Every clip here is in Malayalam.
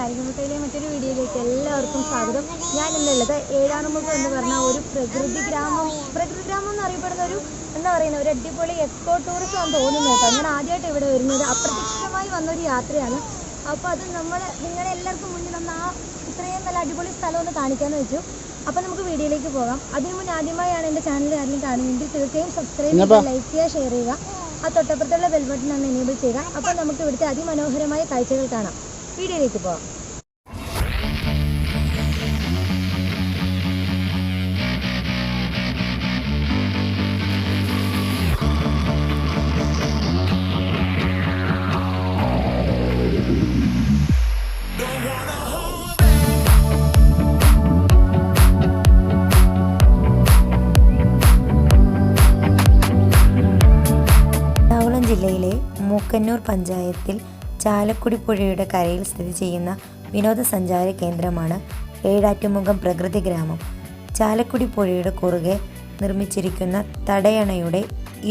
നാരികമുട്ടയിലെ മറ്റൊരു വീഡിയോയിലേക്ക് എല്ലാവർക്കും സ്വാഗതം. ഞാൻ ഇന്നുള്ളത് ഏഴാണുമുഖം എന്ന് പറഞ്ഞ ഒരു പ്രകൃതി ഗ്രാമം എന്നറിയപ്പെടുന്ന ഒരു ഒരു അടിപൊളി എക്കോ ടൂറിസം ആണ് തോന്നുന്നത് കേട്ടോ. ഞാൻ ആദ്യമായിട്ട് ഇവിടെ വരുന്നത് അപ്രതീക്ഷിതമായി വന്നൊരു യാത്രയാണ്. അപ്പോൾ അത് നിങ്ങളെല്ലാവർക്കും മുന്നിൽ ഇത്രയും നല്ല അടിപൊളി സ്ഥലം ഒന്ന് കാണിക്കാമെന്ന് വെച്ചു. അപ്പോൾ നമുക്ക് വീഡിയോയിലേക്ക് പോകാം. അതിനു മുന്നേ ആദ്യമായാണ് എൻ്റെ ചാനൽ ആരെങ്കിലും കാണുമെങ്കിൽ തീർച്ചയായും സബ്സ്ക്രൈബ് ചെയ്യുക, ലൈക്ക് ചെയ്യുക, ഷെയർ ചെയ്യുക. ആ തൊട്ടപ്പുറത്തുള്ള ബെൽ ബട്ടൺ ഒന്ന് എനേബിൾ ചെയ്യുക. അപ്പോൾ നമുക്ക് ഇവിടുത്തെ അതിമനോഹരമായ കാഴ്ചകൾ കാണാം. വീഡിയോയിലേക്ക് പോകാം. ജില്ലയിലെ മൂക്കന്നൂർ പഞ്ചായത്തിൽ ചാലക്കുടി പുഴയുടെ കരയിൽ സ്ഥിതി ചെയ്യുന്ന വിനോദസഞ്ചാര കേന്ദ്രമാണ് ഏഴാറ്റുമുഖം പ്രകൃതി ഗ്രാമം. ചാലക്കുടി പുഴയുടെ കുറുകെ നിർമ്മിച്ചിരിക്കുന്ന തടയണയുടെ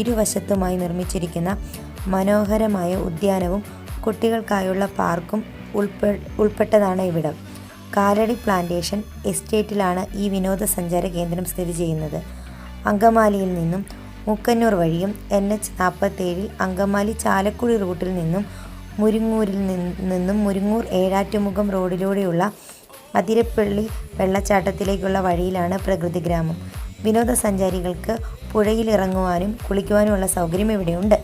ഇരുവശത്തുമായി നിർമ്മിച്ചിരിക്കുന്ന മനോഹരമായ ഉദ്യാനവും കുട്ടികൾക്കായുള്ള പാർക്കും ഉൾപ്പെട്ടതാണ് ഇവിടം. കാലടി പ്ലാന്റേഷൻ എസ്റ്റേറ്റിലാണ് ഈ വിനോദസഞ്ചാര കേന്ദ്രം സ്ഥിതി ചെയ്യുന്നത്. അങ്കമാലിയിൽ നിന്നും മൂക്കന്നൂർ വഴിയും NH-47 അങ്കമാലി ചാലക്കുടി റൂട്ടിൽ നിന്നും മുരിങ്ങൂർ ഏഴാറ്റുമുഖം റോഡിലൂടെയുള്ള അതിരപ്പള്ളി വെള്ളച്ചാട്ടത്തിലേക്കുള്ള വഴിയിലാണ് പ്രകൃതി ഗ്രാമം. വിനോദസഞ്ചാരികൾക്ക് പുഴയിൽ ഇറങ്ങുവാനും കുളിക്കുവാനുമുള്ള സൗകര്യം ഇവിടെയുണ്ട്.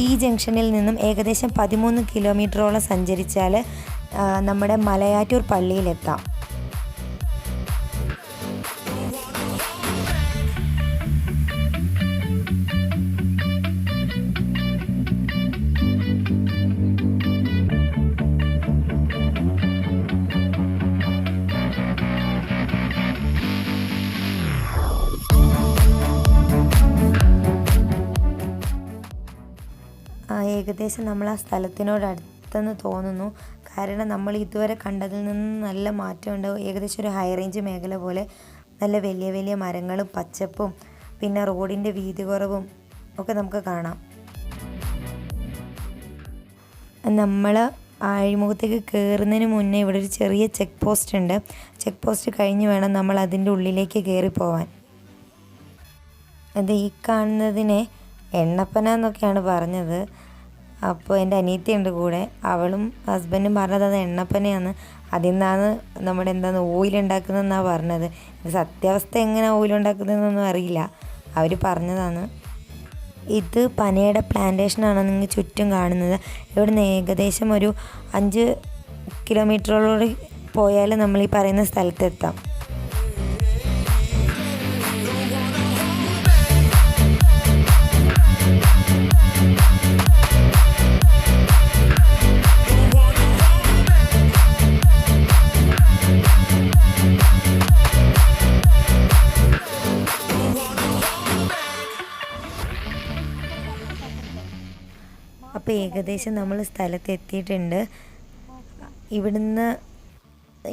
ഈ ജംഗ്ഷനിൽ നിന്നും ഏകദേശം 13 കിലോമീറ്ററോളം സഞ്ചരിച്ചാൽ നമ്മുടെ മലയാറ്റൂർ പള്ളിയിലെത്താം. ഏകദേശം നമ്മൾ ആ സ്ഥലത്തിനോട് അടുത്തെന്ന് തോന്നുന്നു. കാരണം നമ്മൾ ഇതുവരെ കണ്ടതിൽ നിന്ന് നല്ല മാറ്റമുണ്ട്. ഏകദേശം ഒരു ഹൈ റേഞ്ച് മേഖല പോലെ നല്ല വലിയ വലിയ മരങ്ങളും പച്ചപ്പും പിന്നെ റോഡിൻ്റെ വീതി കുറവും ഒക്കെ നമുക്ക് കാണാം. നമ്മൾ അഴിമുഖത്തേക്ക് കയറുന്നതിന് മുന്നേ ഇവിടെ ഒരു ചെറിയ ചെക്ക് പോസ്റ്റ് ഉണ്ട്. ചെക്ക് പോസ്റ്റ് കഴിഞ്ഞ് വേണം നമ്മൾ അതിൻ്റെ ഉള്ളിലേക്ക് കയറി പോവാൻ. അത് ഈ കാണുന്നതിനെ എണ്ണപ്പന എന്നൊക്കെയാണ് പറഞ്ഞത്. അപ്പോൾ എൻ്റെ അനിയത്തിയുണ്ട് കൂടെ. അവളും ഹസ്ബൻഡും പറഞ്ഞത് അത് എണ്ണപ്പനയാണ്. അതിൽ നിന്നാണ് നമ്മുടെ ഓയിലുണ്ടാക്കുന്നതെന്നാണ് പറഞ്ഞത്. സത്യാവസ്ഥ എങ്ങനെ ഓയിലുണ്ടാക്കുന്നതെന്നൊന്നും അറിയില്ല, അവർ പറഞ്ഞതാണ്. ഇത് പനയുടെ പ്ലാന്റേഷനാണ് നിങ്ങൾ ചുറ്റും കാണുന്നത്. ഇവിടെ നിന്ന് ഏകദേശം ഒരു 5 കിലോമീറ്ററോളം പോയാൽ നമ്മൾ ഈ പറയുന്ന സ്ഥലത്തെത്താം. അപ്പോൾ ഏകദേശം നമ്മൾ സ്ഥലത്ത് എത്തിയിട്ടുണ്ട്. ഇവിടുന്ന്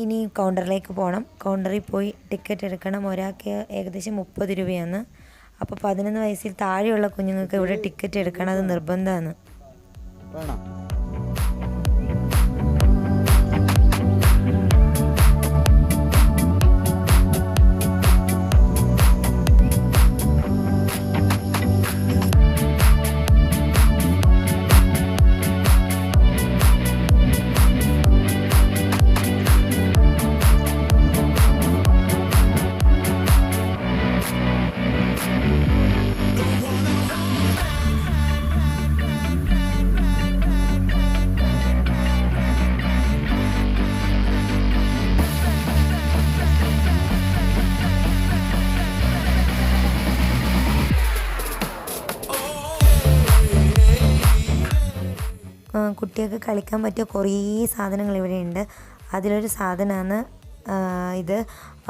ഇനി കൗണ്ടറിലേക്ക് പോകണം. കൗണ്ടറിൽ പോയി ടിക്കറ്റ് എടുക്കണം. ഒരാൾക്ക് ഏകദേശം 30 രൂപയാണ്. അപ്പോൾ 11 വയസ്സിൽ താഴെയുള്ള കുഞ്ഞുങ്ങൾക്ക് ഇവിടെ ടിക്കറ്റ് എടുക്കണം, അത് നിർബന്ധമാണ്. കുട്ടികൾക്ക് കളിക്കാൻ പറ്റിയ കുറേ സാധനങ്ങൾ ഇവിടെ ഉണ്ട്. അതിലൊരു സാധനമാണ് ഇത്.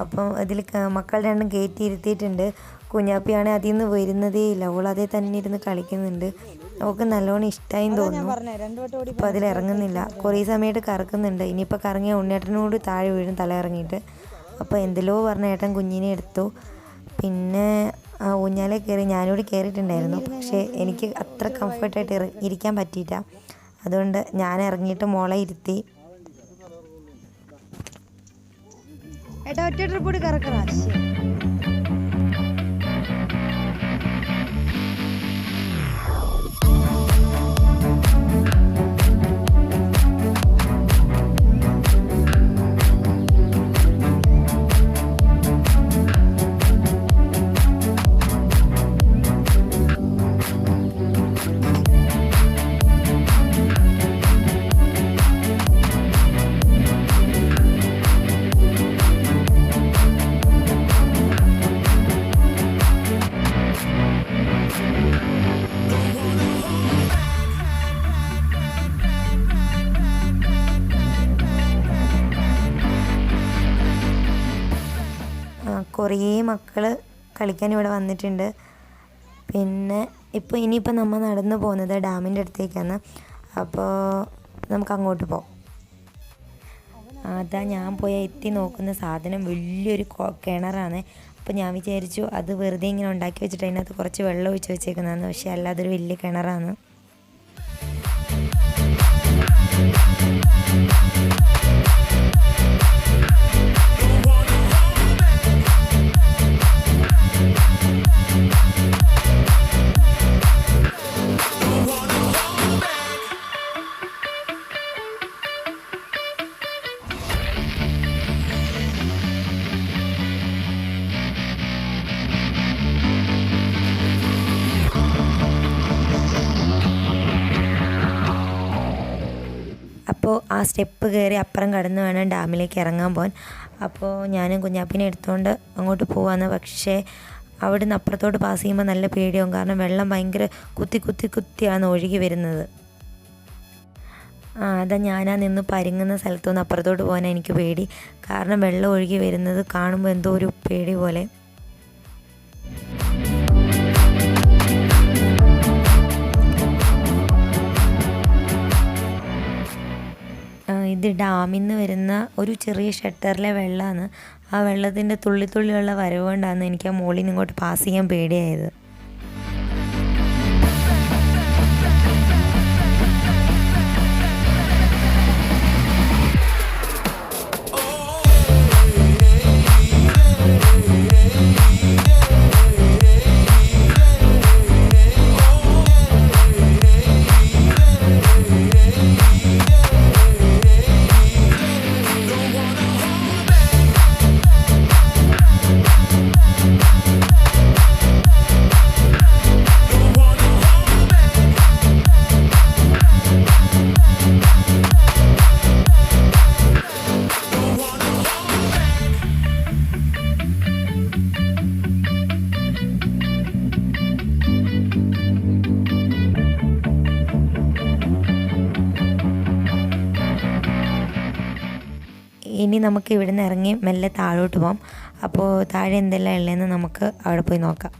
അപ്പം ഇതിൽ മക്കൾ രണ്ടും കയറ്റി ഇരുത്തിയിട്ടുണ്ട്. കുഞ്ഞാപ്പിയാണെങ്കിൽ അതിൽ നിന്ന് വരുന്നതേ ഇല്ല. അവൾ അതേ തന്നെ ഇരുന്ന് കളിക്കുന്നുണ്ട്. അവൾക്ക് നല്ലോണം ഇഷ്ടമായി തോന്നുന്നു. അപ്പോൾ അതിലിറങ്ങുന്നില്ല. കുറേ സമയമായിട്ട് കറക്കുന്നുണ്ട്. ഇനിയിപ്പോൾ കറങ്ങിയ ഉണ്ണേട്ടനോട് താഴെ വീഴും തല ഇറങ്ങിയിട്ട്. അപ്പോൾ എന്തെല്ലോ പറഞ്ഞ ഏട്ടൻ കുഞ്ഞിനെ എടുത്തു. പിന്നെ ഊഞ്ഞാലെ കയറി ഞാനിവിടെ കയറിയിട്ടുണ്ടായിരുന്നു. പക്ഷേ എനിക്ക് അത്ര കംഫർട്ടായിട്ട് ഇരിക്കാൻ പറ്റിയില്ല. അതുകൊണ്ട് ഞാൻ ഇറങ്ങിയിട്ട് മോളെ ഇരുത്തി. ഏട്ടാ ഒറ്റ ട്രിപ്പ് കൂടി കറക്കറാ. കുറേ മക്കൾ കളിക്കാൻ ഇവിടെ വന്നിട്ടുണ്ട്. പിന്നെ ഇനിയിപ്പോൾ നമ്മൾ നടന്നു പോകുന്നത് ഡാമിൻ്റെ അടുത്തേക്കാണ്. അപ്പോൾ നമുക്ക് അങ്ങോട്ട് പോകാം. അതാ ഞാൻ പോയി എത്തി നോക്കുന്ന സാധനം വലിയൊരു കിണറാണ്. അപ്പോൾ ഞാൻ വിചാരിച്ചു അത് വെറുതെ ഇങ്ങനെ ഉണ്ടാക്കി വെച്ചിട്ട് അതിനകത്ത് കുറച്ച് വെള്ളം ഒഴിച്ച് വെച്ചേക്കുന്നതാണ്. പക്ഷേ അല്ലാതൊരു വലിയ കിണറാണ്. അപ്പോൾ ആ സ്റ്റെപ്പ് കയറി അപ്പുറം കടന്ന് വേണം ഡാമിലേക്ക് ഇറങ്ങാൻ പോകാൻ. അപ്പോൾ ഞാനും കുഞ്ഞാപ്പിനെ എടുത്തുകൊണ്ട് അങ്ങോട്ട് പോവാന്ന്. പക്ഷേ അവിടുന്ന് അപ്പുറത്തോട്ട് പാസ് ചെയ്യുമ്പോൾ നല്ല പേടിയാവും. കാരണം വെള്ളം ഭയങ്കര കുത്തിയാണ് ഒഴുകി വരുന്നത്. അതാ ഞാനാ നിന്ന് പരുങ്ങുന്ന സ്ഥലത്തുനിന്ന് അപ്പുറത്തോട്ട് പോകാൻ എനിക്ക് പേടി. കാരണം വെള്ളം ഒഴുകി വരുന്നത് കാണുമ്പോൾ എന്തോ ഒരു പേടി പോലെ. ഇത് ഡാമിൽ നിന്ന് വരുന്ന ഒരു ചെറിയ ഷട്ടറിലെ വെള്ളമാണ്. ആ വെള്ളത്തിൻ്റെ തുള്ളിയുള്ള വരവ് കൊണ്ടാണ് എനിക്ക് ആ മുകളിൽ നിന്ന് ഇങ്ങോട്ട് പാസ് ചെയ്യാൻ പേടിയായത്. ഇനി നമുക്ക് ഇവിടുന്ന് ഇറങ്ങി മെല്ലെ താഴോട്ട് പോകാം. അപ്പോൾ താഴെ എന്തെല്ലാം ഉള്ളതെന്ന് നമുക്ക് അവിടെ പോയി നോക്കാം.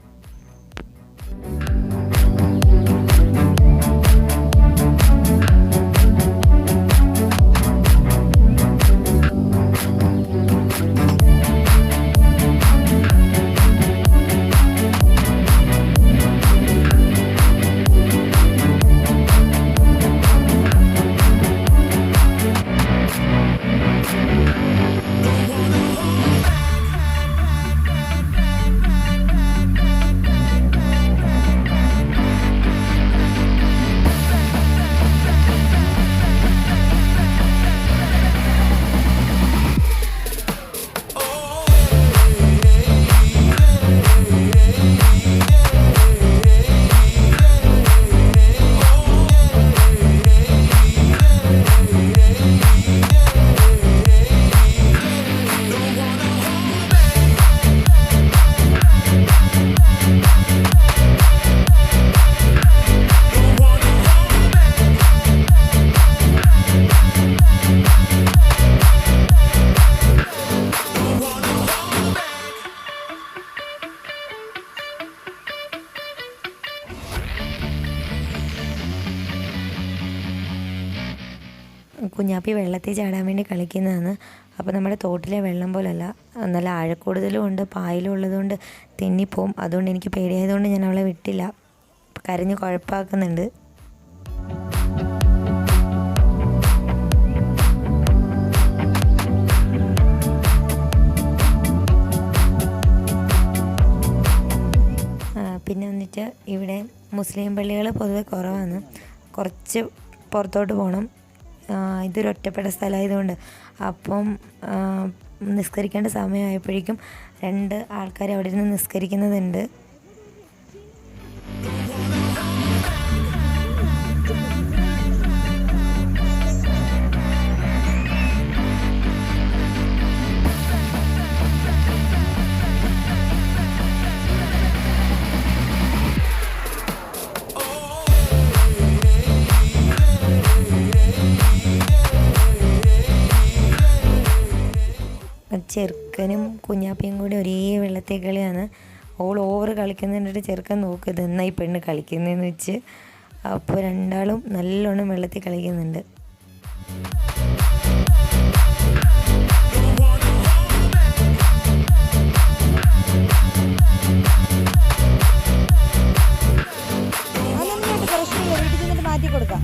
കുഞ്ഞാപ്പി വെള്ളത്തിൽ ചാടാൻ വേണ്ടി കളിക്കുന്നതാണ്. അപ്പോൾ നമ്മുടെ തോട്ടിലെ വെള്ളം പോലല്ല, നല്ല ആഴക്കൂടുതലും ഉണ്ട്, പായലും ഉള്ളതുകൊണ്ട് തെന്നിപ്പോവും. അതുകൊണ്ട് എനിക്ക് പേടിയായതുകൊണ്ട് ഞാൻ അവളെ വിട്ടില്ല. കരഞ്ഞ് കുഴപ്പമാക്കുന്നുണ്ട്. പിന്നെ വന്നിട്ട് ഇവിടെ മുസ്ലിം പള്ളികൾ പൊതുവെ കുറവാണ്, കുറച്ച് പുറത്തോട്ട് പോകണം. ഇതൊരു ഒറ്റപ്പെട്ട സ്ഥലമായതുകൊണ്ട് അപ്പം നിസ്കരിക്കേണ്ട സമയമായപ്പോഴേക്കും 2 ആൾക്കാർ അവിടെ ഇരുന്ന് നിസ്കരിക്കുന്നതുണ്ട്. ചെറുക്കനും കുഞ്ഞാപ്പിയും കൂടി ഒരേ വെള്ളത്തിൽ കളിയാണ്. ഓവർ കളിക്കുന്നുണ്ടിട്ട് ചെറുക്കൻ നോക്കുന്നത് എന്നായി പെണ്ണ് കളിക്കുന്നതെന്ന് വെച്ച്. അപ്പോൾ രണ്ടാളും നല്ലോണം വെള്ളത്തിൽ കളിക്കുന്നുണ്ട്. മാറ്റി കൊടുക്കാം.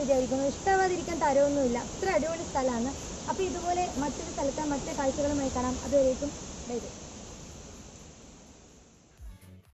വിചാരിക്കുന്നു. ഇഷ്ടമാവാതിരിക്കാൻ തരമൊന്നുമില്ല, അത്ര അടിപൊളി സ്ഥലമാണ്. അപ്പോൾ ഇതുപോലെ മറ്റൊരു സ്ഥലത്ത് മറ്റു കാഴ്ചകളുമായി കാണാം. അതുവരേക്കും ബൈ ബൈ.